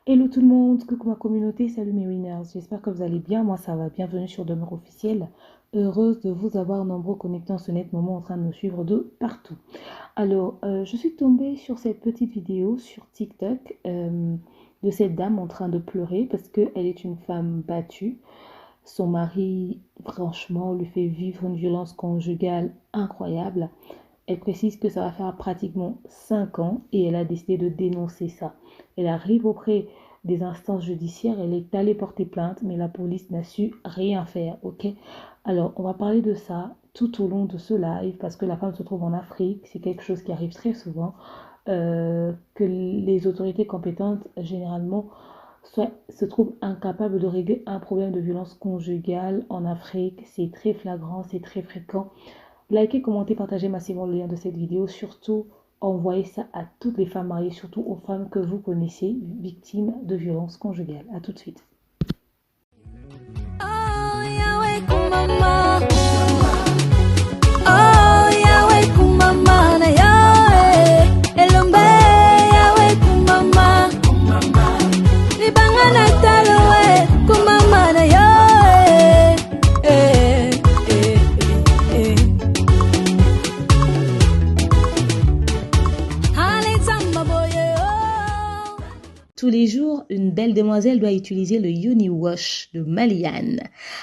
Hello tout le monde, coucou ma communauté, salut mes winners, j'espère que vous allez bien, moi ça va, bienvenue sur Demeure Officielle, heureuse de vous avoir nombreux connectés en ce net moment en train de nous suivre de partout. Alors, je suis tombée sur cette petite vidéo sur TikTok de cette dame en train de pleurer parce qu'elle est une femme battue. Son mari, franchement, lui fait vivre une violence conjugale incroyable. Elle précise que ça va faire pratiquement 5 ans et elle a décidé de dénoncer ça. Elle arrive auprès des instances judiciaires, elle est allée porter plainte, mais la police n'a su rien faire, ok? Alors, on va parler de ça tout au long de ce live parce que la femme se trouve en Afrique, c'est quelque chose qui arrive très souvent, que les autorités compétentes, généralement, soit se trouvent incapables de régler un problème de violence conjugale en Afrique. C'est très flagrant, c'est très fréquent. Likez, commentez, partagez massivement le lien de cette vidéo. Surtout, envoyez ça à toutes les femmes mariées, surtout aux femmes que vous connaissez victimes de violences conjugales. A tout de suite. Oh, Yahweh, kumama. Oh, Yahweh, kumama na Yahweh. Elombe, Yahweh, kumama. Libanga na taloe, kumama na Yahweh. Halitamba boye, oh. Tous les jours, une belle demoiselle doit utiliser le Yoni Wash de Maliane.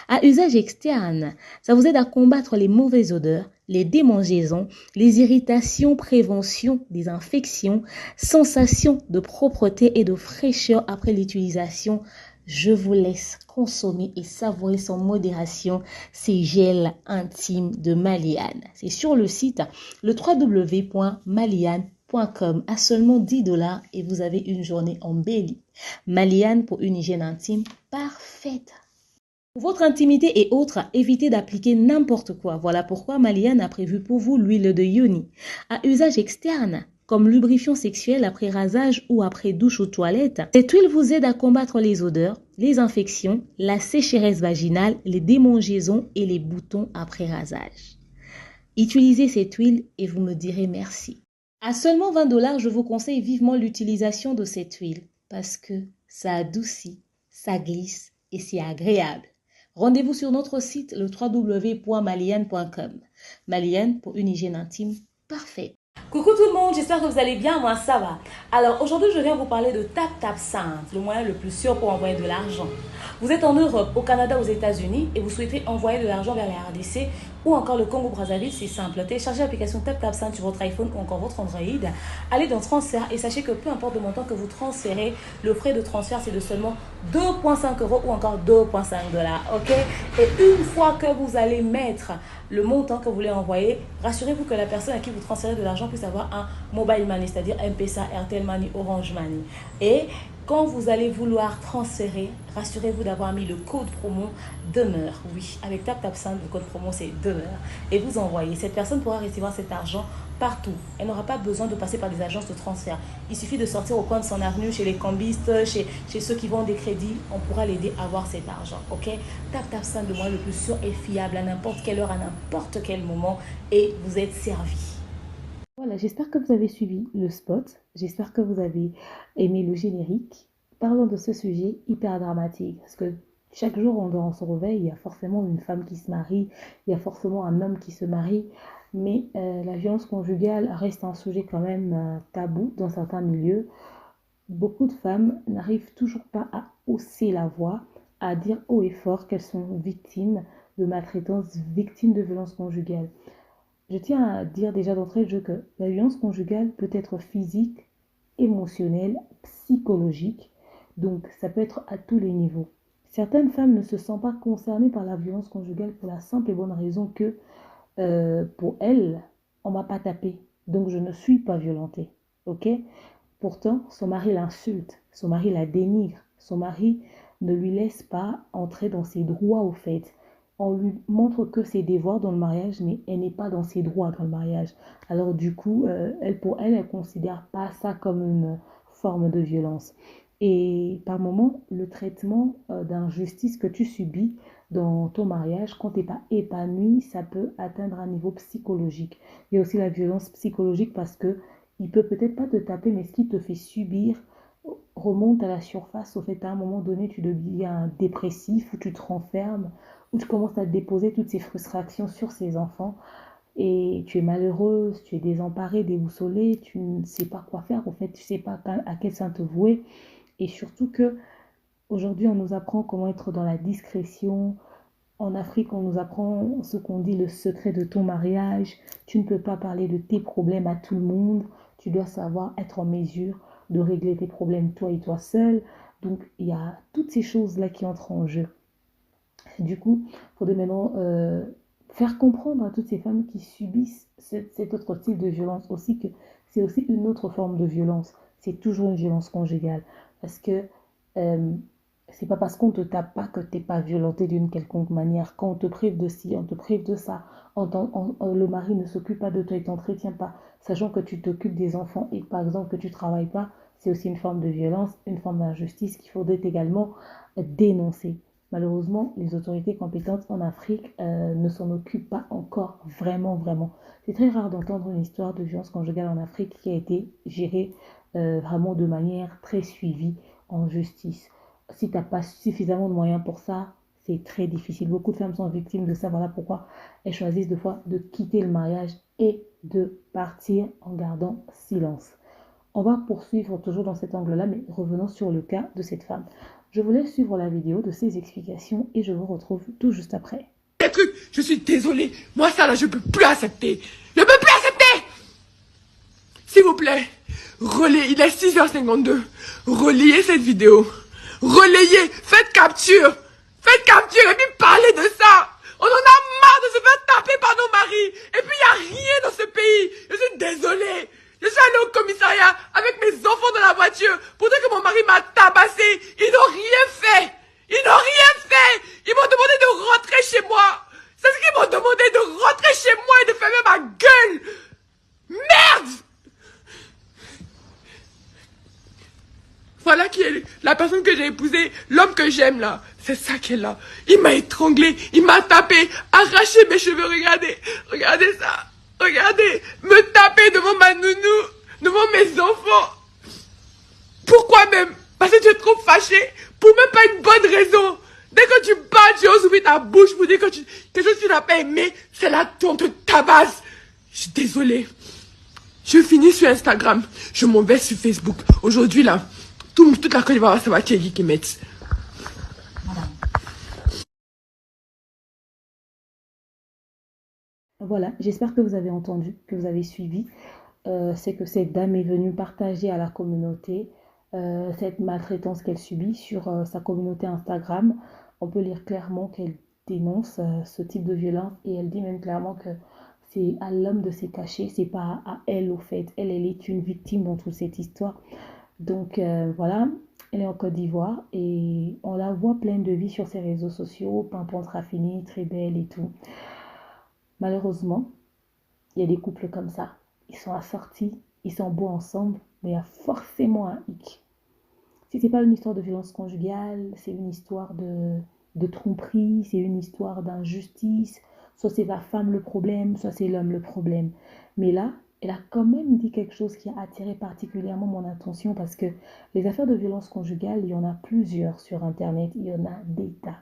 À usage externe, ça vous aide à combattre les mauvaises odeurs, les démangeaisons, les irritations, prévention des infections, sensation de propreté et de fraîcheur après l'utilisation. Je vous laisse consommer et savourer sans modération ces gels intimes de Maliane. C'est sur le site le www.maliane.com à seulement 10 $ et vous avez une journée embellie. Maliane pour une hygiène intime parfaite. Pour votre intimité et autres, évitez d'appliquer n'importe quoi. Voilà pourquoi Maliane a prévu pour vous l'huile de Yoni. À usage externe, comme lubrifiant sexuel après rasage ou après douche ou toilette, cette huile vous aide à combattre les odeurs, les infections, la sécheresse vaginale, les démangeaisons et les boutons après rasage. Utilisez cette huile et vous me direz merci. À seulement 20 $, je vous conseille vivement l'utilisation de cette huile parce que ça adoucit, ça glisse et c'est agréable. Rendez-vous sur notre site le www.maliane.com. Maliane pour une hygiène intime parfaite. Coucou tout le monde, j'espère que vous allez bien, moi ça va. Alors aujourd'hui je viens vous parler de TapTapSend, le moyen le plus sûr pour envoyer de l'argent. Vous êtes en Europe, au Canada, aux États-Unis et vous souhaitez envoyer de l'argent vers la RDC ou encore le Congo-Brazzaville, c'est simple. Téléchargez l'application TapTapSend sur votre iPhone ou encore votre Android. Allez dans transfert et sachez que peu importe le montant que vous transférez, le frais de transfert c'est de seulement 2,5 € ou encore 2,5 $. Ok? Et une fois que vous allez mettre le montant que vous voulez envoyer, rassurez-vous que la personne à qui vous transférez de l'argent puisse avoir un mobile money, c'est-à-dire M-Pesa, Airtel Money, Orange Money. Et quand vous allez vouloir transférer, rassurez-vous d'avoir mis le code promo demeure. Oui, avec TapTapSend, le code promo c'est demeure. Et vous envoyez. Cette personne pourra recevoir cet argent partout. Elle n'aura pas besoin de passer par des agences de transfert. Il suffit de sortir au coin de son avenue, chez les cambistes, chez ceux qui vendent des crédits. On pourra l'aider à avoir cet argent. Ok? TapTapSend, le moyen le plus sûr et fiable à n'importe quelle heure, à n'importe quel moment. Et vous êtes servi. Voilà, j'espère que vous avez suivi le spot. J'espère que vous avez aimé le générique. Parlons de ce sujet hyper dramatique. Parce que chaque jour, on se réveille, il y a forcément une femme qui se marie, il y a forcément un homme qui se marie. Mais la violence conjugale reste un sujet quand même tabou dans certains milieux. Beaucoup de femmes n'arrivent toujours pas à hausser la voix, à dire haut et fort qu'elles sont victimes de maltraitance, victimes de violences conjugales. Je tiens à dire déjà d'entrée de jeu que la violence conjugale peut être physique, émotionnelle, psychologique, donc ça peut être à tous les niveaux. Certaines femmes ne se sentent pas concernées par la violence conjugale pour la simple et bonne raison que pour elles, on m'a pas tapé, donc je ne suis pas violentée. Ok? Pourtant, son mari l'insulte, son mari la dénigre, son mari ne lui laisse pas entrer dans ses droits au fait. On lui montre que ses devoirs dans le mariage, mais elle n'est pas dans ses droits dans le mariage. Alors du coup, pour elle, elle ne considère pas ça comme une forme de violence. Et par moment, le traitement d'injustice que tu subis dans ton mariage, quand tu n'es pas épanoui, ça peut atteindre un niveau psychologique. Il y a aussi la violence psychologique parce que il peut peut-être pas te taper, mais ce qu'il te fait subir remonte à la surface, au fait, à un moment donné, tu deviens dépressif, ou tu te renfermes, ou tu commences à déposer toutes ces frustrations sur ces enfants, et tu es malheureuse, tu es désemparée, déboussolée, tu ne sais pas quoi faire, au fait, tu ne sais pas à quel sein te vouer, et surtout que aujourd'hui, on nous apprend comment être dans la discrétion. En Afrique, on nous apprend ce qu'on dit, le secret de ton mariage. Tu ne peux pas parler de tes problèmes à tout le monde. Tu dois savoir être en mesure de régler tes problèmes toi et toi seul. Donc, il y a toutes ces choses-là qui entrent en jeu. Du coup, il faudrait maintenant faire comprendre à toutes ces femmes qui subissent cet autre type de violence aussi que c'est aussi une autre forme de violence. C'est toujours une violence conjugale. Parce que euh, c'est pas parce qu'on te tape pas que t'es pas violenté d'une quelconque manière. Quand on te prive de ci, on te prive de ça. Le mari ne s'occupe pas de toi et t'entretient pas, sachant que tu t'occupes des enfants et par exemple que tu travailles pas, c'est aussi une forme de violence, une forme d'injustice qu'il faudrait également dénoncer. Malheureusement, les autorités compétentes en Afrique ne s'en occupent pas encore vraiment, vraiment. C'est très rare d'entendre une histoire de violence conjugale en Afrique qui a été gérée vraiment de manière très suivie en justice. Si tu n'as pas suffisamment de moyens pour ça, c'est très difficile. Beaucoup de femmes sont victimes de ça. Voilà pourquoi elles choisissent des fois de quitter le mariage et de partir en gardant silence. On va poursuivre toujours dans cet angle-là, mais revenons sur le cas de cette femme. Je vous laisse suivre la vidéo de ses explications et je vous retrouve tout juste après. Les trucs, je suis désolée. Moi, ça, là, je peux plus accepter. Je peux plus accepter. S'il vous plaît, relayez, il est 6h52. Relayez cette vidéo. Relayez, faites capture. Faites capture et puis parlez de ça. On en a marre de se faire taper par nos maris. Et puis, il n'y a rien dans ce pays. Je suis désolée. Je suis allée au commissariat avec mes enfants dans la voiture pour dire que mon mari m'a tabassé. Ils n'ont rien fait. Ils n'ont rien fait. Ils m'ont demandé de rentrer chez moi. C'est ce qu'ils m'ont demandé, de rentrer chez moi et de fermer ma gueule. Merde! Voilà qui est la personne que j'ai épousée, l'homme que j'aime là. C'est ça qui est là. Il m'a étranglé, il m'a tapé, arraché mes cheveux, regardez. Regardez ça. Regardez. Me taper devant ma nounou, devant mes enfants. Pourquoi même? Parce que tu es trop fâché pour même pas une bonne raison. Dès que tu parles, tu oses ouvrir ta bouche pour dire que quelque chose que tu n'as pas aimé, c'est là qu'on te tabasse. Je suis désolée. Je finis sur Instagram. Je m'en vais sur Facebook. Aujourd'hui, là, toute la Côte d'Ivoire va savoir qui est Guy Kemet. Voilà, j'espère que vous avez entendu, que vous avez suivi. C'est que cette dame est venue partager à la communauté cette maltraitance qu'elle subit sur sa communauté Instagram. On peut lire clairement qu'elle dénonce ce type de violence et elle dit même clairement que c'est à l'homme de se cacher, c'est pas à elle au fait. Elle est une victime dans toute cette histoire. Donc voilà, elle est en Côte d'Ivoire et on la voit pleine de vie sur ses réseaux sociaux, pimpante raffinée, très belle et tout. Malheureusement, il y a des couples comme ça. Ils sont assortis, ils sont beaux ensemble, mais il y a forcément un hic. Si c'est pas une histoire de violence conjugale, c'est une histoire de tromperie, c'est une histoire d'injustice. Soit c'est la femme le problème, soit c'est l'homme le problème. Mais là, elle a quand même dit quelque chose qui a attiré particulièrement mon attention parce que les affaires de violence conjugale, il y en a plusieurs sur Internet, il y en a des tas.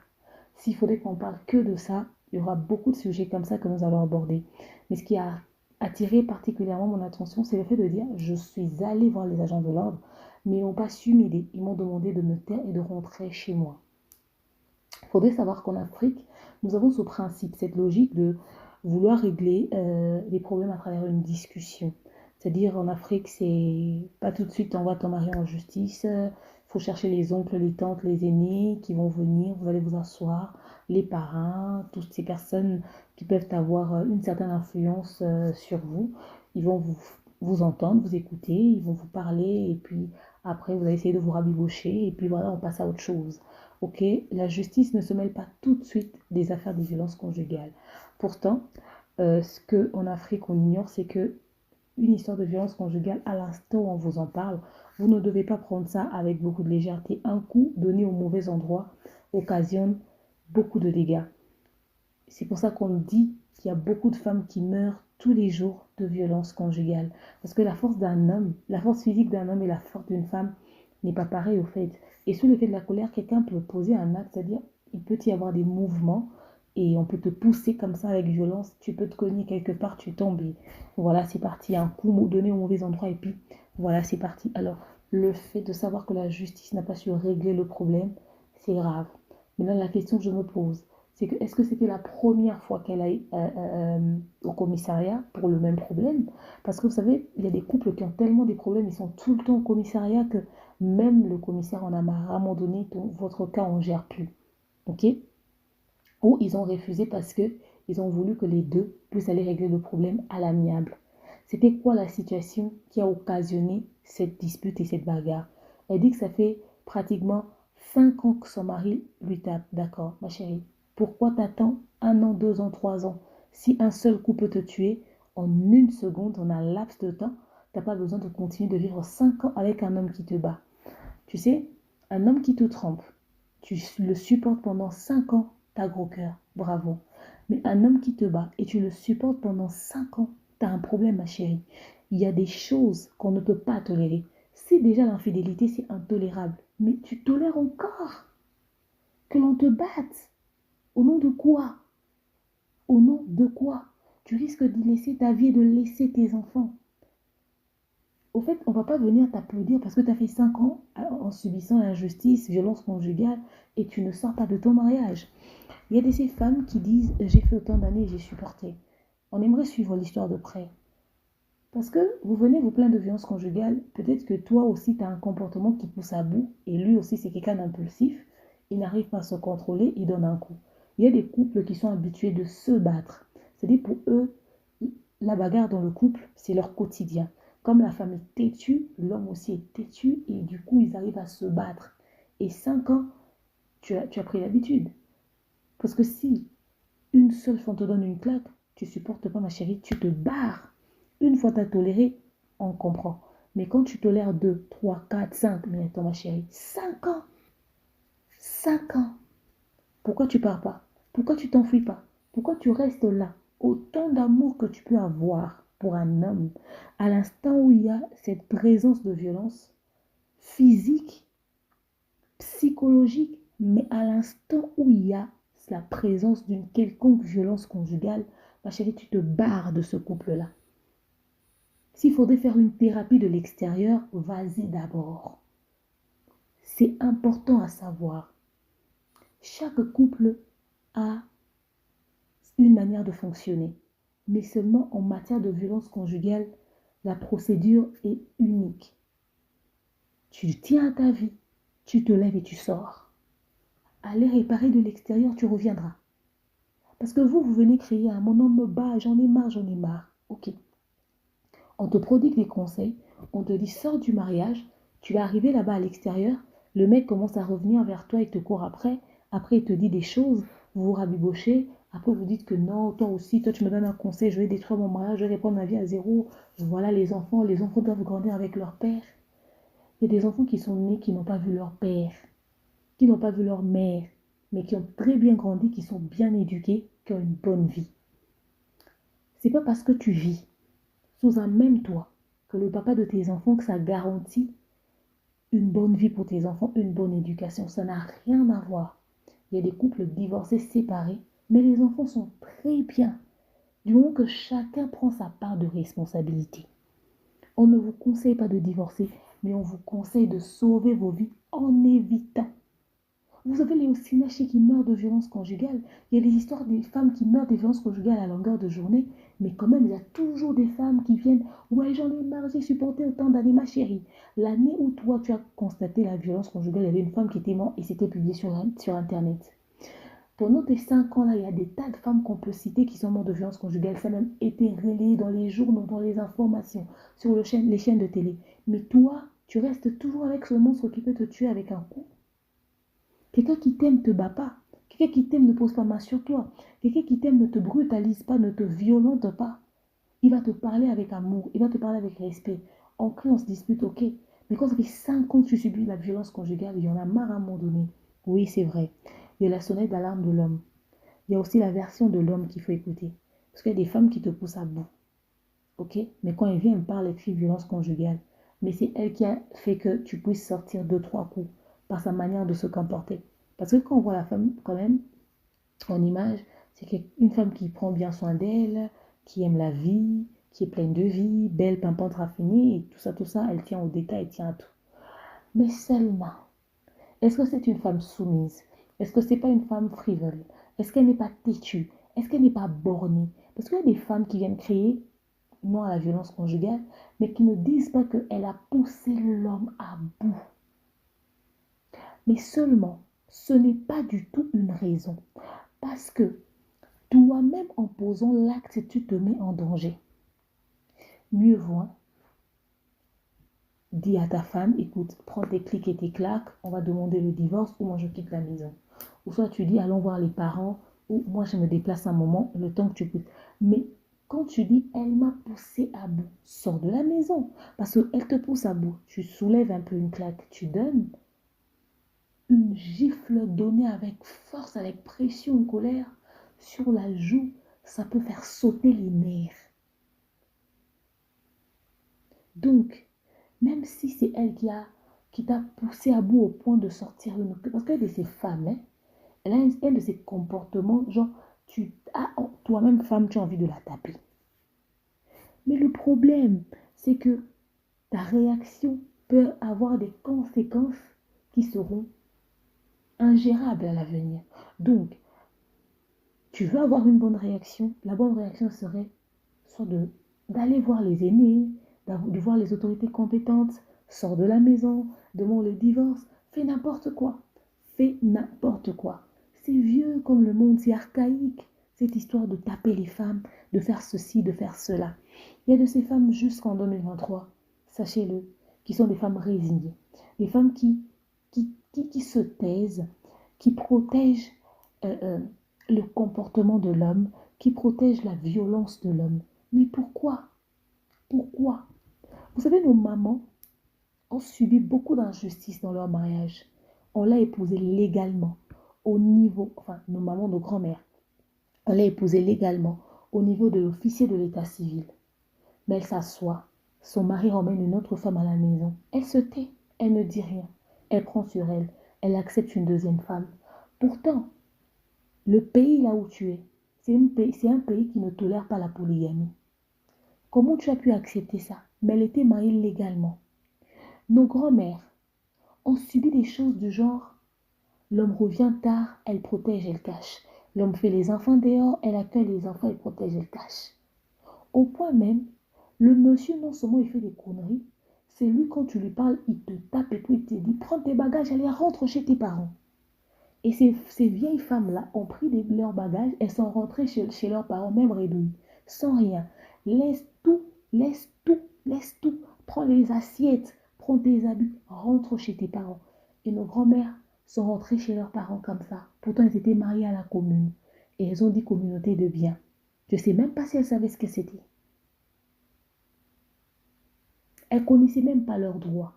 S'il faudrait qu'on parle que de ça, il y aura beaucoup de sujets comme ça que nous allons aborder. Mais ce qui a attiré particulièrement mon attention, c'est le fait de dire, je suis allée voir les agents de l'ordre, mais ils n'ont pas su m'aider. Ils m'ont demandé de me taire et de rentrer chez moi. Il faudrait savoir qu'en Afrique, nous avons ce principe, cette logique de vouloir régler les problèmes à travers une discussion. C'est-à-dire en Afrique, c'est pas tout de suite t'envoies ton mari en justice, il faut chercher les oncles, les tantes, les aînés qui vont venir, vous allez vous asseoir, les parrains, toutes ces personnes qui peuvent avoir une certaine influence sur vous, ils vont vous entendre, vous écouter, ils vont vous parler et puis après vous allez essayer de vous rabibocher et puis voilà, on passe à autre chose. Ok, la justice ne se mêle pas tout de suite des affaires de violence conjugale. Pourtant, ce qu'en Afrique on ignore, c'est que une histoire de violence conjugale, à l'instant où on vous en parle, vous ne devez pas prendre ça avec beaucoup de légèreté. Un coup donné au mauvais endroit occasionne beaucoup de dégâts. C'est pour ça qu'on dit qu'il y a beaucoup de femmes qui meurent tous les jours de violence conjugale. Parce que la force d'un homme, la force physique d'un homme et la force d'une femme n'est pas pareil au fait. Et sous l'effet de la colère, quelqu'un peut poser un acte, c'est-à-dire il peut y avoir des mouvements et on peut te pousser comme ça avec violence, tu peux te cogner quelque part, tu tombes et voilà, c'est parti, un coup donné au mauvais endroit et puis voilà, c'est parti. Alors, le fait de savoir que la justice n'a pas su régler le problème, c'est grave. Maintenant, la question que je me pose, c'est que est-ce que c'était la première fois qu'elle aille au commissariat pour le même problème? Parce que vous savez, il y a des couples qui ont tellement des problèmes, ils sont tout le temps au commissariat que même le commissaire en a marre. À un moment donné, votre cas, on ne gère plus. Ok? Ou ils ont refusé parce que ils ont voulu que les deux puissent aller régler le problème à l'amiable. C'était quoi la situation qui a occasionné cette dispute et cette bagarre? Elle dit que ça fait pratiquement 5 ans que son mari lui tape. D'accord, ma chérie. Pourquoi t'attends 1 an, 2 ans, 3 ans? Si un seul coup peut te tuer, en une seconde, en un laps de temps, t'as pas besoin de continuer de vivre 5 ans avec un homme qui te bat. Tu sais, un homme qui te trompe, tu le supportes pendant 5 ans, t'as gros cœur, bravo. Mais un homme qui te bat et tu le supportes pendant 5 ans, t'as un problème, ma chérie. Il y a des choses qu'on ne peut pas tolérer. Si déjà l'infidélité, c'est intolérable, mais tu tolères encore que l'on te batte. Au nom de quoi? Au nom de quoi? Tu risques d'y laisser ta vie et de laisser tes enfants. Au fait, on ne va pas venir t'applaudir parce que tu as fait 5 ans en subissant l'injustice, violence conjugale et tu ne sors pas de ton mariage. Il y a de ces femmes qui disent j'ai fait autant d'années et j'ai supporté. On aimerait suivre l'histoire de près. Parce que vous venez vous plaindre de violence conjugale, peut-être que toi aussi tu as un comportement qui pousse à bout et lui aussi c'est quelqu'un d'impulsif, il n'arrive pas à se contrôler, il donne un coup. Il y a des couples qui sont habitués de se battre. C'est-à-dire pour eux, la bagarre dans le couple, c'est leur quotidien. Comme la femme est têtue, l'homme aussi est têtu et du coup ils arrivent à se battre. Et 5 ans, tu as pris l'habitude. Parce que si une seule fois on te donne une claque, tu supportes pas ma chérie, tu te barres. Une fois tu as toléré, on comprend. Mais quand tu tolères 2, 3, 4, 5, mais attends ma chérie, 5 ans, 5 ans, pourquoi tu pars pas? Pourquoi tu t'enfuis pas? Pourquoi tu restes là? Autant d'amour que tu peux avoir pour un homme, à l'instant où il y a cette présence de violence physique, psychologique, mais à l'instant où il y a la présence d'une quelconque violence conjugale, ma chérie, tu te barres de ce couple-là. S'il faudrait faire une thérapie de l'extérieur, vas-y d'abord. C'est important à savoir. Chaque couple a une manière de fonctionner, mais seulement en matière de violence conjugale, la procédure est unique. Tu tiens à ta vie, tu te lèves et tu sors. Aller réparer de l'extérieur, tu reviendras. Parce que vous venez crier à mon homme me bat, j'en ai marre, j'en ai marre. Ok. On te prodigue des conseils, on te dit sors du mariage, tu vas arriver là-bas à l'extérieur, le mec commence à revenir vers toi, il te court après il te dit des choses, vous vous rabibochez, après vous dites que non, toi aussi, toi tu me donnes un conseil, je vais détruire mon mariage, je vais reprendre ma vie à zéro, voilà les enfants doivent grandir avec leur père. Il y a des enfants qui sont nés, qui n'ont pas vu leur père, qui n'ont pas vu leur mère, mais qui ont très bien grandi, qui sont bien éduqués, qui ont une bonne vie. C'est pas parce que tu vis sous un même toit que le papa de tes enfants, que ça garantit une bonne vie pour tes enfants, une bonne éducation. Ça n'a rien à voir. Il y a des couples divorcés, séparés, mais les enfants sont très bien, du moment que chacun prend sa part de responsabilité. On ne vous conseille pas de divorcer, mais on vous conseille de sauver vos vies en évitant. Vous avez les Osinachi qui meurent de violence conjugale. Il y a des histoires des femmes qui meurent de violences conjugales à longueur de journée. Mais quand même, il y a toujours des femmes qui viennent. Ouais, j'en ai marre, j'ai supporté autant d'années, ma chérie. L'année où toi, tu as constaté la violence conjugale, il y avait une femme qui était morte et c'était publié sur Internet. Pendant tes 5 ans là, il y a des tas de femmes qu'on peut citer qui sont mortes de violence conjugale. Ça a même été relayé dans les journaux, dans les informations, sur les chaînes de télé. Mais toi, tu restes toujours avec ce monstre qui peut te tuer avec un coup. Quelqu'un qui t'aime ne te bat pas. Quelqu'un qui t'aime ne pose pas main sur toi. Quelqu'un qui t'aime ne te brutalise pas, ne te violente pas. Il va te parler avec amour, il va te parler avec respect. En crie, on se dispute, ok. Mais quand ça fait 5 ans que tu subis la violence conjugale, il y en a marre à un moment donné. Oui, c'est vrai. Il y a la sonnette d'alarme de l'homme. Il y a aussi la version de l'homme qu'il faut écouter. Parce qu'il y a des femmes qui te poussent à bout. Ok. Mais quand elles viennent, elles parlent, elles crient violence conjugale. mais c'est elle qui a fait que tu puisses sortir deux, trois coups par sa manière de se comporter. Parce que quand on voit la femme, quand même, en image, c'est une femme qui prend bien soin d'elle, qui aime la vie, qui est pleine de vie, belle, pimpante, raffinée, et tout ça, elle tient au détail, elle tient à tout. Mais seulement, est-ce que c'est une femme soumise? Est-ce que c'est pas une femme frivole? Est-ce qu'elle n'est pas têtue? Est-ce qu'elle n'est pas bornée? Parce qu'il y a des femmes qui viennent créer, non à la violence conjugale, mais qui ne disent pas qu'elle a poussé l'homme à bout. Mais seulement, ce n'est pas du tout une raison. Parce que toi-même, en posant l'acte, tu te mets en danger. Mieux vaut, dis à ta femme, écoute, prends tes clics et tes claques, on va demander le divorce ou moi je quitte la maison. Ou soit tu dis, allons voir les parents, ou moi je me déplace un moment, le temps que tu peux. Mais quand tu dis, elle m'a poussé à bout, sors de la maison. Parce qu'elle te pousse à bout, tu soulèves un peu une claque, tu donnes une gifle donnée avec force, avec pression, colère, sur la joue, ça peut faire sauter les nerfs. Donc, même si c'est elle qui t'a poussé à bout au point de sortir une... Parce qu'elle de ces femmes, hein, elle a un de ces comportements, genre, toi-même, femme, tu as envie de la taper. Mais le problème, c'est que ta réaction peut avoir des conséquences qui seront ingérables à l'avenir. Donc, tu veux avoir une bonne réaction, la bonne réaction serait soit d'aller voir les aînés, de voir les autorités compétentes, sors de la maison, demande le divorce, fais n'importe quoi. Fais n'importe quoi. C'est vieux comme le monde, c'est archaïque, cette histoire de taper les femmes, de faire ceci, de faire cela. Il y a de ces femmes jusqu'en 2023, sachez-le, qui sont des femmes résignées, des femmes qui se taisent, qui protègent le comportement de l'homme, qui protègent la violence de l'homme. Mais pourquoi? Pourquoi? Vous savez, nos mamans ont subi beaucoup d'injustices dans leur mariage. On l'a épousé légalement au niveau, enfin nos mamans, nos grands-mères, on l'a épousé légalement au niveau de l'officier de l'état civil. Mais elle s'assoit, son mari emmène une autre femme à la maison. Elle se tait, elle ne dit rien. Elle prend sur elle, elle accepte une deuxième femme. Pourtant, le pays là où tu es, c'est un pays qui ne tolère pas la polygamie. Comment tu as pu accepter ça? Mais elle était mariée légalement. Nos grands-mères ont subi des choses du genre, l'homme revient tard, elle protège, elle cache. L'homme fait les enfants dehors, elle accueille les enfants, elle protège, elle cache. Au point même, le monsieur, non seulement il fait des conneries, c'est lui quand tu lui parles, il te tape et puis il te dit, prends tes bagages, allez, rentre chez tes parents. Et ces vieilles femmes-là ont pris leurs bagages, elles sont rentrées chez leurs parents, même réduits, sans rien. Laisse tout, laisse tout, laisse tout. Prends les assiettes, prends tes habits, rentre chez tes parents. Et nos grands-mères sont rentrées chez leurs parents comme ça. Pourtant, elles étaient mariées à la commune. Et elles ont dit communauté de biens. Je ne sais même pas si elles savaient ce que c'était. Elles ne connaissaient même pas leurs droits.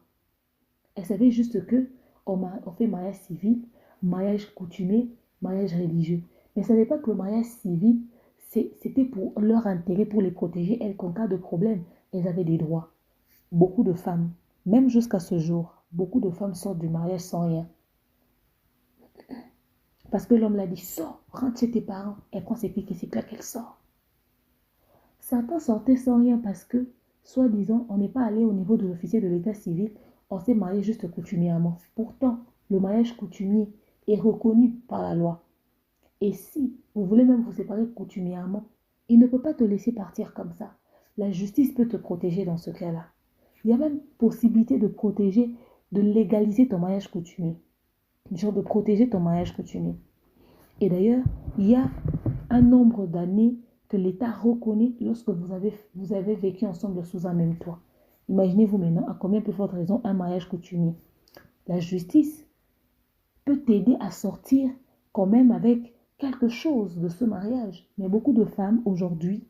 Elles savaient juste que on fait mariage civil, mariage coutumier, mariage religieux. Mais elles ne savaient pas que le mariage civil, c'était pour leur intérêt, pour les protéger. Elles, qu'en cas de problème, elles avaient des droits. Beaucoup de femmes, même jusqu'à ce jour, beaucoup de femmes sortent du mariage sans rien. Parce que l'homme l'a dit, sors, rentre chez tes parents. Elle prend ses pics et ses claques, elle sort. Certains sortaient sans rien parce que, soi-disant, on n'est pas allé au niveau de l'officier de l'état civil, on s'est marié juste coutumièrement. Pourtant, le mariage coutumier est reconnu par la loi. Et si vous voulez même vous séparer coutumièrement, il ne peut pas te laisser partir comme ça. La justice peut te protéger dans ce cas-là. Il y a même possibilité de protéger, de légaliser ton mariage coutumier. Genre de protéger ton mariage coutumier. Et d'ailleurs, il y a un nombre d'années que l'État reconnaît lorsque vous avez vécu ensemble sous un même toit. Imaginez-vous maintenant à combien plus forte raison un mariage coutumier. La justice peut t'aider à sortir quand même avec quelque chose de ce mariage. Mais beaucoup de femmes aujourd'hui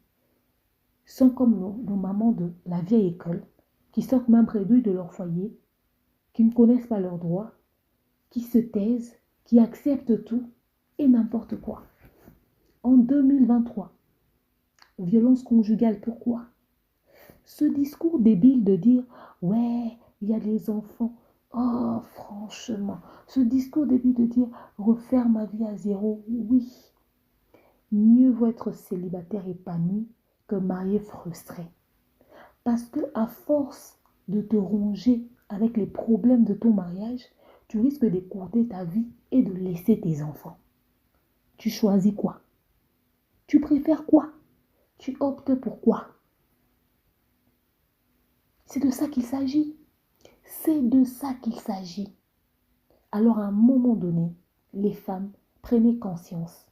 sont comme nos mamans de la vieille école, qui sortent même réduites de leur foyer, qui ne connaissent pas leurs droits, qui se taisent, qui acceptent tout et n'importe quoi. En 2023, violence conjugale, pourquoi? Ce discours débile de dire, ouais, il y a des enfants. Oh, franchement, ce discours débile de dire, refaire ma vie à zéro, oui. Mieux vaut être célibataire épanoui que marié frustré. Parce que à force de te ronger avec les problèmes de ton mariage, tu risques d'écourter ta vie et de laisser tes enfants. Tu choisis quoi? Tu préfères quoi? Tu optes pour quoi? C'est de ça qu'il s'agit. C'est de ça qu'il s'agit. Alors à un moment donné, les femmes, prenez conscience.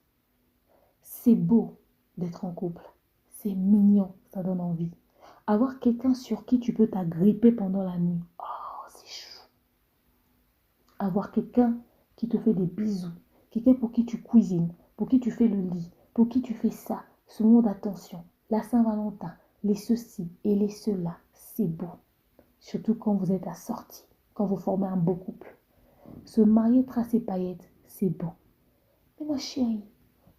C'est beau d'être en couple. C'est mignon, ça donne envie. Avoir quelqu'un sur qui tu peux t'agripper pendant la nuit. Oh, c'est chou. Avoir quelqu'un qui te fait des bisous. Quelqu'un pour qui tu cuisines, pour qui tu fais le lit, pour qui tu fais ça. Ce mot d'attention. La Saint-Valentin, les ceci et les cela. C'est beau. Surtout quand vous êtes assortis, quand vous formez un beau couple. Se marier, tracer paillettes, c'est beau. Mais ma chérie,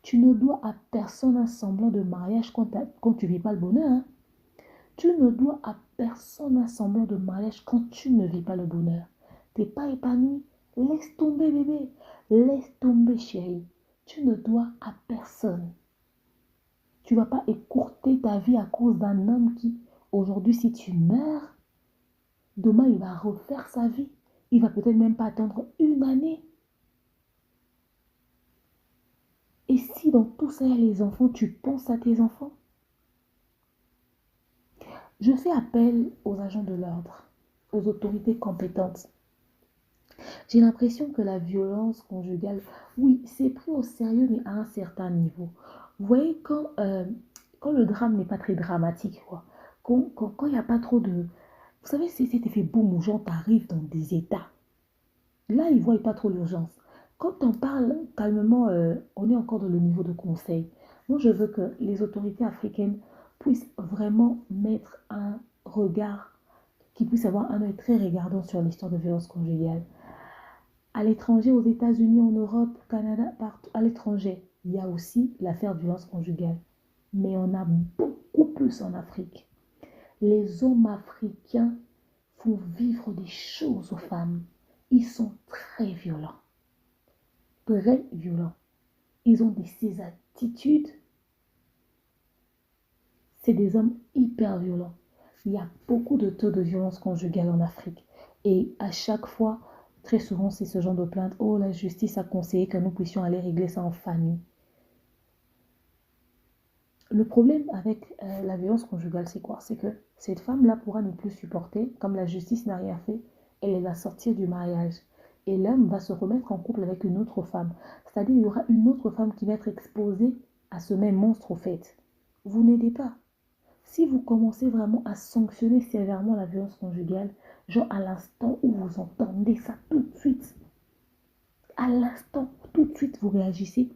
tu ne dois à personne un semblant de mariage quand tu ne vis pas le bonheur. Hein? Tu ne dois à personne un semblant de mariage quand tu ne vis pas le bonheur. Tu n'es pas épanoui. Laisse tomber, bébé. Laisse tomber, chérie. Tu ne dois à personne. Tu ne vas pas écourter ta vie à cause d'un homme qui, aujourd'hui, si tu meurs, demain, il va refaire sa vie. Il va peut-être même pas attendre une année. Et si dans tout ça, il y a les enfants, tu penses à tes enfants? Je fais appel aux agents de l'ordre, aux autorités compétentes. J'ai l'impression que la violence conjugale, oui, c'est pris au sérieux, mais à un certain niveau. Vous voyez, quand le drame n'est pas très dramatique, quoi, quand il n'y a pas trop de... Vous savez, c'est cet effet boum où gens t'arrivent dans des états. Là, ils ne voient pas trop l'urgence. Quand on parle calmement, on est encore dans le niveau de conseil. Moi, je veux que les autorités africaines puissent vraiment mettre un regard, qui puisse avoir un œil très regardant sur l'histoire de violence conjugale. À l'étranger, aux États-Unis, en Europe, au Canada, partout, à l'étranger, il y a aussi l'affaire de violence conjugale. Mais on a beaucoup plus en Afrique. Les hommes africains font vivre des choses aux femmes. Ils sont très violents. Très violents. Ils ont ces attitudes. C'est des hommes hyper violents. Il y a beaucoup de taux de violence conjugale en Afrique. Et à chaque fois, très souvent, c'est ce genre de plainte. Oh, la justice a conseillé que nous puissions aller régler ça en famille. Le problème avec la violence conjugale, c'est quoi? C'est que cette femme-là pourra ne plus supporter, comme la justice n'a rien fait, elle va sortir du mariage. Et l'homme va se remettre en couple avec une autre femme. C'est-à-dire il y aura une autre femme qui va être exposée à ce même monstre au fait. Vous n'aidez pas. Si vous commencez vraiment à sanctionner sévèrement la violence conjugale, genre à l'instant où vous entendez ça tout de suite, à l'instant, tout de suite vous réagissez,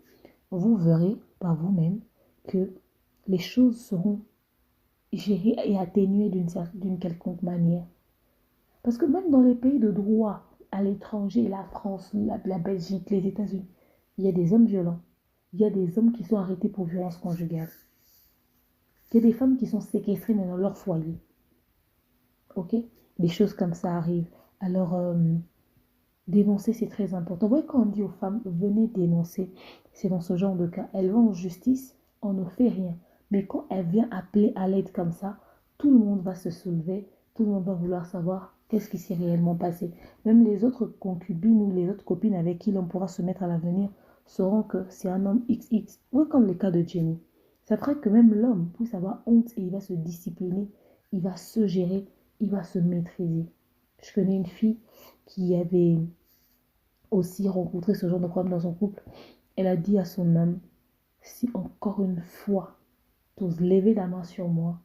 vous verrez par vous-même que les choses seront gérées et atténuées d'une quelconque manière. Parce que même dans les pays de droit, à l'étranger, la France, la Belgique, les États-Unis, il y a des hommes violents. Il y a des hommes qui sont arrêtés pour violence conjugale. Il y a des femmes qui sont séquestrées mais dans leur foyer. Ok? Des choses comme ça arrivent. Alors, dénoncer, c'est très important. Vous voyez, quand on dit aux femmes, venez dénoncer, c'est dans ce genre de cas. Elles vont en justice, on ne fait rien. Mais quand elle vient appeler à l'aide comme ça, tout le monde va se soulever, tout le monde va vouloir savoir qu'est-ce qui s'est réellement passé. Même les autres concubines ou les autres copines avec qui l'on pourra se mettre à l'avenir sauront que c'est un homme XX. Oui, comme le cas de Jenny. Ça fera que même l'homme puisse avoir honte et il va se discipliner, il va se gérer, il va se maîtriser. Je connais une fille qui avait aussi rencontré ce genre de problème dans son couple. Elle a dit à son homme, si encore une fois tu oses lever la main sur moi,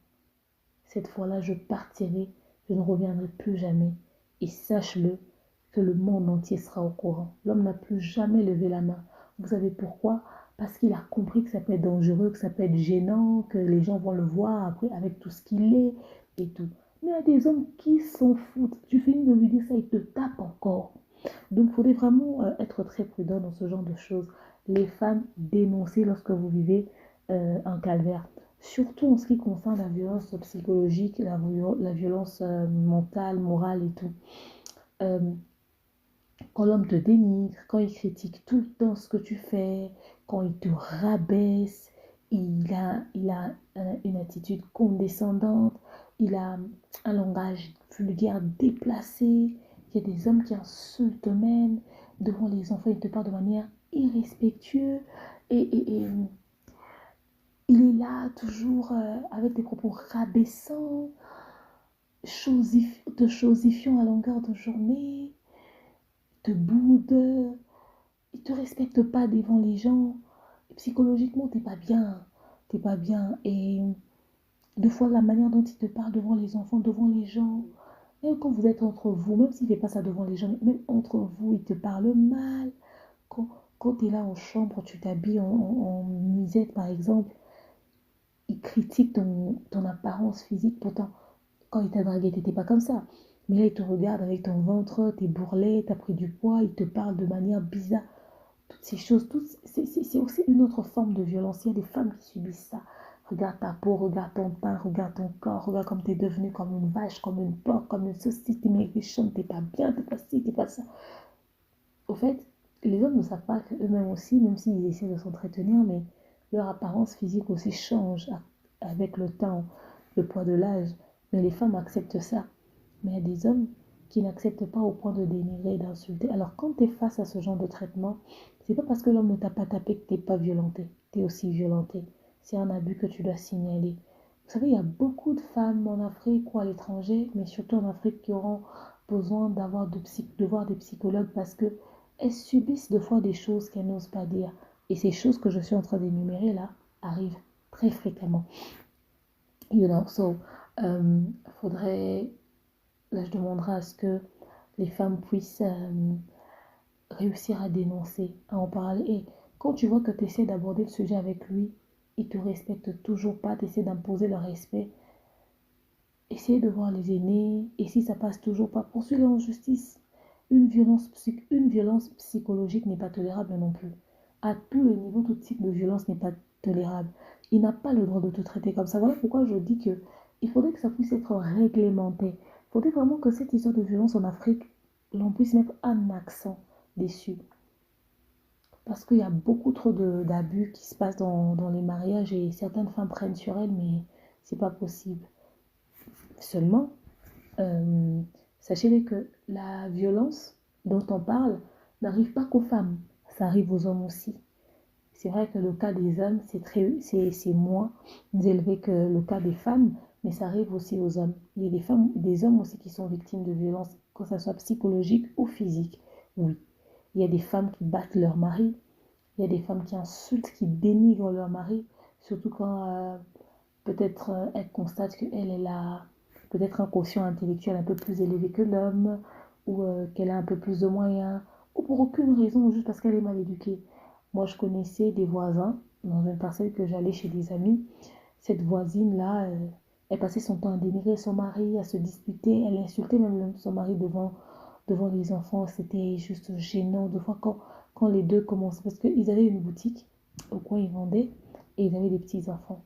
cette fois-là je partirai, je ne reviendrai plus jamais. Et sache-le que le monde entier sera au courant. L'homme n'a plus jamais levé la main. Vous savez pourquoi? Parce qu'il a compris que ça peut être dangereux, que ça peut être gênant, que les gens vont le voir après avec tout ce qu'il est et tout. Mais il y a des hommes qui s'en foutent. Tu finis de lui dire ça, il te tape encore. Donc, il faudrait vraiment être très prudent dans ce genre de choses. Les femmes, dénoncez lorsque vous vivez un calvaire. surtout en ce qui concerne la violence psychologique, la violence mentale, morale et tout. Euh, Quand l'homme te dénigre, quand il critique tout le temps ce que tu fais, quand il te rabaisse, il a une attitude condescendante, il a un langage vulgaire déplacé. Il y a des hommes qui insultent même devant les enfants, il te parle de manière irrespectueuse et il est là toujours avec des propos rabaissants, te chosifiant à longueur de journée, te boude, il te respecte pas devant les gens. Et psychologiquement, t'es pas bien. T'es pas bien. Et deux fois, la manière dont il te parle devant les enfants, devant les gens, même quand vous êtes entre vous, même s'il fait pas ça devant les gens, même entre vous, il te parle mal. Quand, quand tu es là en chambre, tu t'habilles en nuisette, par exemple, il critique ton apparence physique. Pourtant, quand il t'a dragué, t'étais pas comme ça. Mais là, il te regarde avec ton ventre, t'es bourrelet, t'as pris du poids, il te parle de manière bizarre. Toutes ces choses, c'est aussi une autre forme de violence. Il y a des femmes qui subissent ça. Regarde ta peau, regarde ton teint, regarde ton corps, regarde comme tu es devenue comme une vache, comme une porc, comme une saucisse, t'es méchante, t'es pas bien, t'es pas ci, t'es pas ça. Au fait, les hommes ne savent pas qu'eux-mêmes aussi, même s'ils essaient de s'entretenir, mais leur apparence physique aussi change avec le temps, le poids de l'âge. Mais les femmes acceptent ça. Mais il y a des hommes qui n'acceptent pas au point de dénigrer, d'insulter. Alors quand tu es face à ce genre de traitement, c'est pas parce que l'homme ne t'a pas tapé que tu n'es pas violenté. Tu es aussi violenté. C'est un abus que tu dois signaler. Vous savez, il y a beaucoup de femmes en Afrique ou à l'étranger, mais surtout en Afrique, qui auront besoin de voir des psychologues parce que elles subissent des fois des choses qu'elles n'osent pas dire. Et ces choses que je suis en train d'énumérer là arrivent très fréquemment. You know, so, faudrait, là je demanderai à ce que les femmes puissent réussir à dénoncer, à en parler. Et quand tu vois que tu essaies d'aborder le sujet avec lui, il te respecte toujours pas, tu essaies d'imposer le respect, essayez de voir les aînés, et si ça passe toujours pas, poursuivez en justice. Une violence psychologique n'est pas tolérable non plus. À tous les niveaux, tout type de violence n'est pas tolérable. Il n'a pas le droit de te traiter comme ça. Voilà pourquoi je dis que il faudrait que ça puisse être réglementé. Il faudrait vraiment que cette histoire de violence en Afrique, l'on puisse mettre un accent dessus. Parce qu'il y a beaucoup trop d'abus qui se passent dans les mariages et certaines femmes prennent sur elles, mais c'est pas possible. Seulement, sachez que la violence dont on parle n'arrive pas qu'aux femmes, ça arrive aux hommes aussi. C'est vrai que le cas des hommes, c'est moins élevé que le cas des femmes, mais ça arrive aussi aux hommes. Il y a des hommes aussi qui sont victimes de violences, que ce soit psychologique ou physique. Oui, il y a des femmes qui battent leur mari, il y a des femmes qui insultent, qui dénigrent leur mari, surtout quand peut-être elle constate qu'elle a peut-être un quotient intellectuel un peu plus élevé que l'homme, ou qu'elle a un peu plus de moyens, ou pour aucune raison, juste parce qu'elle est mal éduquée. Moi, je connaissais des voisins, dans une parcelle que j'allais chez des amis. Cette voisine-là, elle passait son temps à dénigrer son mari, à se disputer. Elle insultait même son mari devant les enfants. C'était juste gênant. Des fois, quand les deux commençaient, parce qu'ils avaient une boutique au coin, ils vendaient, et ils avaient des petits-enfants.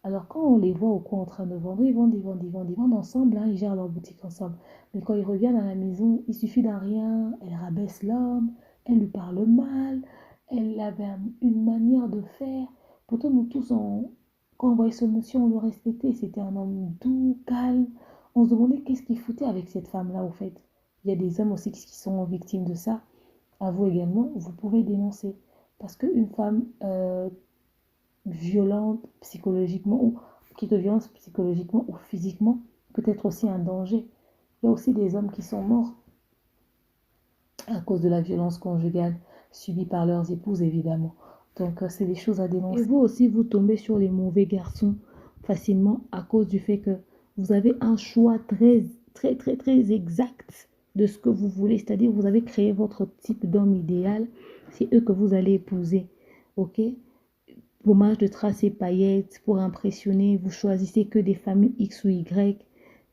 Alors, quand on les voit au coin en train de vendre, ils vendent ensemble, hein, ils gèrent leur boutique ensemble. Mais quand ils reviennent à la maison, il suffit d'un rien, elle rabaisse l'homme, elle lui parle mal, elle avait une manière de faire. Pourtant, nous tous, quand on voyait ce monsieur, on le respectait. C'était un homme doux, calme. On se demandait qu'est-ce qu'il foutait avec cette femme-là, au fait. Il y a des hommes aussi qui sont victimes de ça. À vous également, vous pouvez dénoncer. Parce qu'une femme violente psychologiquement ou qui te violente psychologiquement ou physiquement peut être aussi un danger. Il y a aussi des hommes qui sont morts à cause de la violence conjugale subie par leurs épouses, évidemment. Donc, c'est des choses à dénoncer. Et vous aussi, vous tombez sur les mauvais garçons facilement à cause du fait que vous avez un choix très exact de ce que vous voulez. C'est-à-dire, vous avez créé votre type d'homme idéal. C'est eux que vous allez épouser. OK? Pommage de traces et paillettes pour impressionner. Vous choisissez que des familles X ou Y.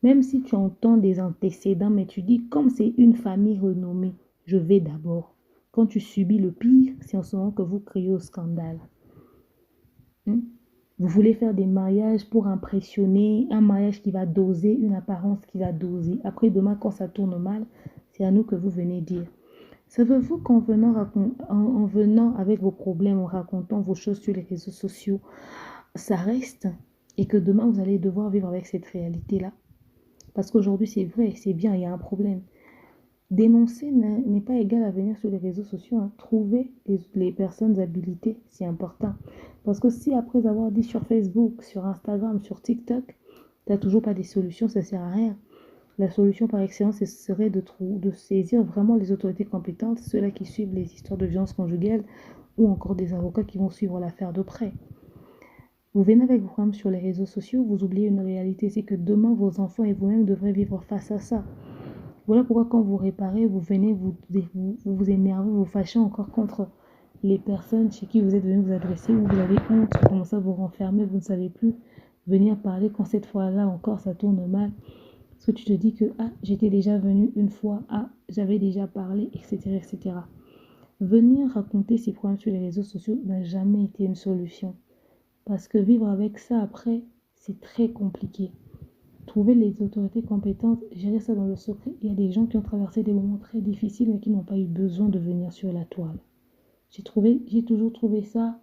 Même si tu entends des antécédents, mais tu dis, comme c'est une famille renommée, je vais d'abord. Quand tu subis le pire, c'est en ce moment que vous criez au scandale. Vous voulez faire des mariages pour impressionner, un mariage qui va doser, une apparence qui va doser. Après, demain, quand ça tourne mal, c'est à nous que vous venez dire. Savez-vous qu'en venant, en venant avec vos problèmes, en racontant vos choses sur les réseaux sociaux, ça reste et que demain, vous allez devoir vivre avec cette réalité-là? Parce qu'aujourd'hui, c'est vrai, c'est bien, il y a un problème. Dénoncer n'est pas égal à venir sur les réseaux sociaux, hein. Trouver les personnes habilitées, c'est important. Parce que si après avoir dit sur Facebook, sur Instagram, sur TikTok, tu n'as toujours pas des solutions, ça ne sert à rien. La solution par excellence, ce serait de saisir vraiment les autorités compétentes, ceux-là qui suivent les histoires de violence conjugale ou encore des avocats qui vont suivre l'affaire de près. Vous venez avec vos problèmes sur les réseaux sociaux, vous oubliez une réalité, c'est que demain, vos enfants et vous-même devrez vivre face à ça. Voilà pourquoi quand vous réparez, vous venez vous énervez, vous fâchez encore contre les personnes chez qui vous êtes venu vous adresser, où vous avez honte, vous commencez à vous renfermer, vous ne savez plus venir parler quand cette fois-là encore ça tourne mal. Parce que tu te dis que j'étais déjà venu une fois, j'avais déjà parlé, etc., etc. Venir raconter ses problèmes sur les réseaux sociaux n'a jamais été une solution. Parce que vivre avec ça après, c'est très compliqué. Trouver les autorités compétentes, gérer ça dans le secret. Il y a des gens qui ont traversé des moments très difficiles mais qui n'ont pas eu besoin de venir sur la toile. J'ai toujours trouvé ça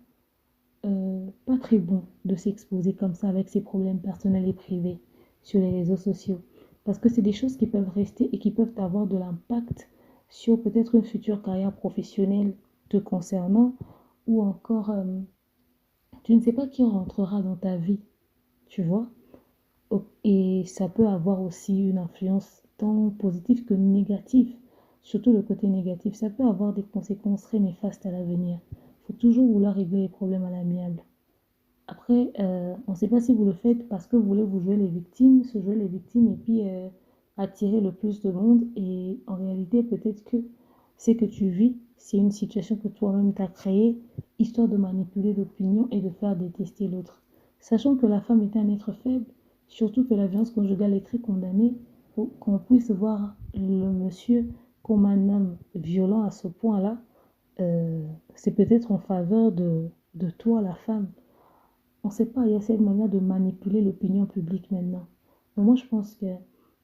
pas très bon de s'exposer comme ça avec ses problèmes personnels et privés sur les réseaux sociaux. Parce que c'est des choses qui peuvent rester et qui peuvent avoir de l'impact sur peut-être une future carrière professionnelle te concernant ou encore tu ne sais pas qui rentrera dans ta vie, tu vois. Et ça peut avoir aussi une influence tant positive que négative. Surtout le côté négatif, ça peut avoir des conséquences très néfastes à l'avenir. Il faut toujours vouloir régler les problèmes à l'amiable. Après, on ne sait pas si vous le faites parce que vous voulez vous jouer les victimes, se jouer les victimes et puis attirer le plus de monde. Et en réalité, peut-être que ce que tu vis, c'est une situation que toi-même t'as créée, histoire de manipuler l'opinion et de faire détester l'autre. Sachant que la femme est un être faible, surtout que la violence conjugale est très condamnée, pour qu'on puisse voir le monsieur comme un homme violent à ce point-là, c'est peut-être en faveur de toi, la femme. On ne sait pas, il y a cette manière de manipuler l'opinion publique maintenant. Donc moi, je pense que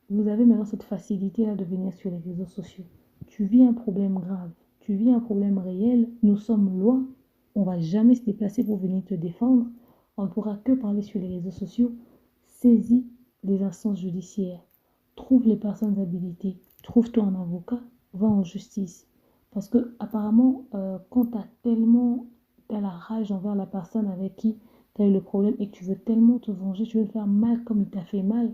vous avez maintenant cette facilité-là de venir sur les réseaux sociaux. Tu vis un problème grave, tu vis un problème réel, nous sommes loin, on ne va jamais se déplacer pour venir te défendre, on ne pourra que parler sur les réseaux sociaux. Saisis les instances judiciaires, trouve les personnes habilitées, trouve-toi un avocat, va en justice. Parce que apparemment, quand t'as la rage envers la personne avec qui tu as eu le problème et que tu veux tellement te venger, tu veux le faire mal comme il t'a fait mal,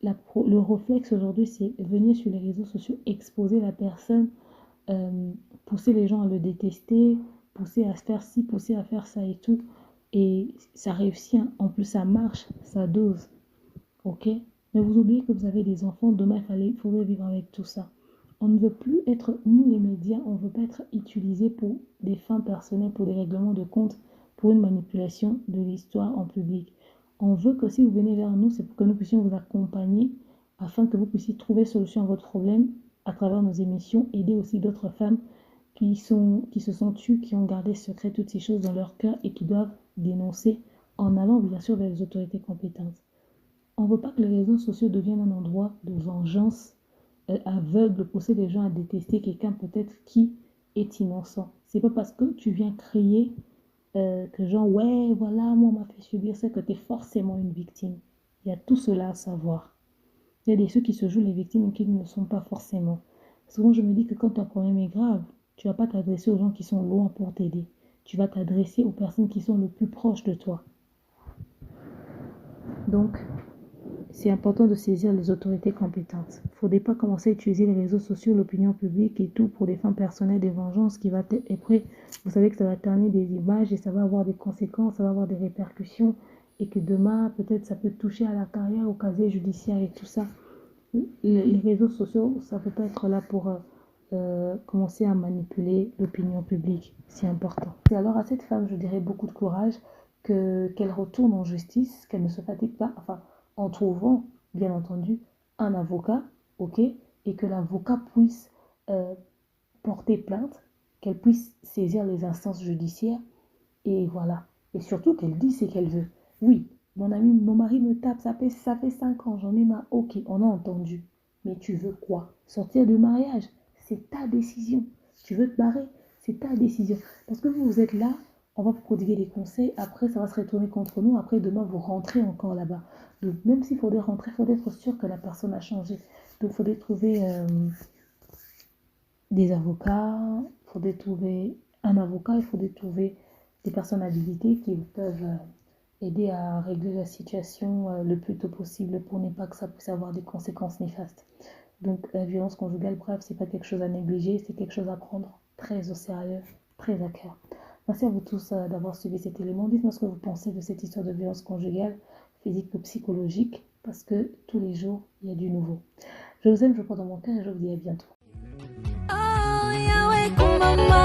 le réflexe aujourd'hui, c'est venir sur les réseaux sociaux, exposer la personne, pousser les gens à le détester, pousser à se faire ci, pousser à faire ça et tout. Et ça réussit, hein. En plus ça marche, ça dose. Ok? Mais vous oubliez que vous avez des enfants, demain il faudrait vivre avec tout ça. On ne veut plus être, nous les médias, on ne veut pas être utilisés pour des fins personnelles, pour des règlements de compte, pour une manipulation de l'histoire en public. On veut que si vous venez vers nous, c'est pour que nous puissions vous accompagner afin que vous puissiez trouver solution à votre problème à travers nos émissions, aider aussi d'autres femmes qui se sont tues, qui ont gardé secret toutes ces choses dans leur cœur et qui doivent dénoncer en allant bien sûr vers les autorités compétentes. On ne veut pas que les réseaux sociaux deviennent un endroit de vengeance aveugle, pousser les gens à détester quelqu'un peut-être qui est innocent. C'est pas parce que tu viens crier que genre, ouais, voilà, moi on m'a fait subir ça, que tu es forcément une victime. Il y a tout cela à savoir. Il y a des ceux qui se jouent les victimes et qui ne le sont pas forcément. Souvent, je me dis que quand ton problème est grave, tu ne vas pas t'adresser aux gens qui sont loin pour t'aider. Tu vas t'adresser aux personnes qui sont le plus proches de toi. Donc, c'est important de saisir les autorités compétentes. Il ne faudrait pas commencer à utiliser les réseaux sociaux, l'opinion publique et tout pour des fins personnelles, des vengeances qui va et après, vous savez que ça va ternir des images et ça va avoir des conséquences, ça va avoir des répercussions et que demain, peut-être ça peut toucher à la carrière, au casier judiciaire et tout ça. Les réseaux sociaux, ça ne peut pas être là pour commencer à manipuler l'opinion publique. C'est important. Et alors à cette femme, je dirais beaucoup de courage, qu'elle retourne en justice, qu'elle ne se fatigue pas, enfin, en trouvant, bien entendu, un avocat, ok, et que l'avocat puisse porter plainte, qu'elle puisse saisir les instances judiciaires, et voilà. Et surtout qu'elle dise ce qu'elle veut. Oui, mon mari me tape, ça fait 5 ans, j'en ai marre. Ok, on a entendu. Mais tu veux quoi? Sortir du mariage? C'est ta décision. Tu veux te barrer? C'est ta décision. Parce que vous êtes là, on va vous prodiguer des conseils, après ça va se retourner contre nous, après demain vous rentrez encore là-bas. Donc même s'il faudrait rentrer, il faudrait être sûr que la personne a changé. Donc il faudrait trouver des avocats, il faudrait trouver un avocat, il faudrait trouver des personnes habilitées qui peuvent aider à régler la situation le plus tôt possible pour ne pas que ça puisse avoir des conséquences néfastes. Donc la violence conjugale, bref, c'est pas quelque chose à négliger, c'est quelque chose à prendre très au sérieux, très à cœur. Merci à vous tous d'avoir suivi cet élément. Dites-moi ce que vous pensez de cette histoire de violence conjugale, physique ou psychologique, parce que tous les jours, il y a du nouveau. Je vous aime, je vous prends dans mon cœur et je vous dis à bientôt. Oh, Yahweh, kumama.